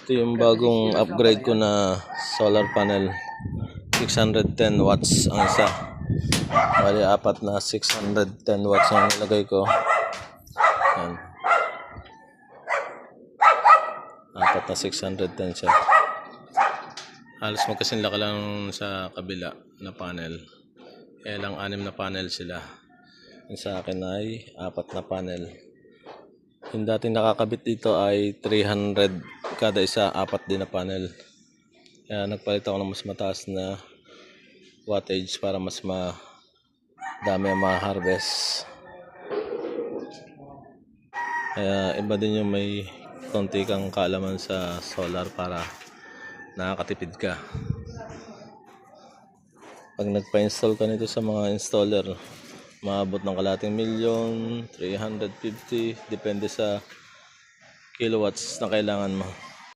Ito yung bagong upgrade ko na solar panel. 610 watts ang isa. Bali, apat na 610 watts ang nilagay ko. Yan. Apat na 610 siya. Halos magkasing laki lang sa kabila na panel. Kaya lang 6 na panel sila. Yung sa akin ay 4 na panel. Yung dating nakakabit dito ay 300 kada isa, 4 din na panel. Kaya nagpalit ako ng mas mataas na wattage para mas dami ang ma-harvest. Kaya iba din yung may konti kang kaalaman sa solar para nakakatipid ka. Pag nagpa-install ka nito sa mga installer, maabot ng kalating milyon, 350, depende sa kilowatts na kailangan mo.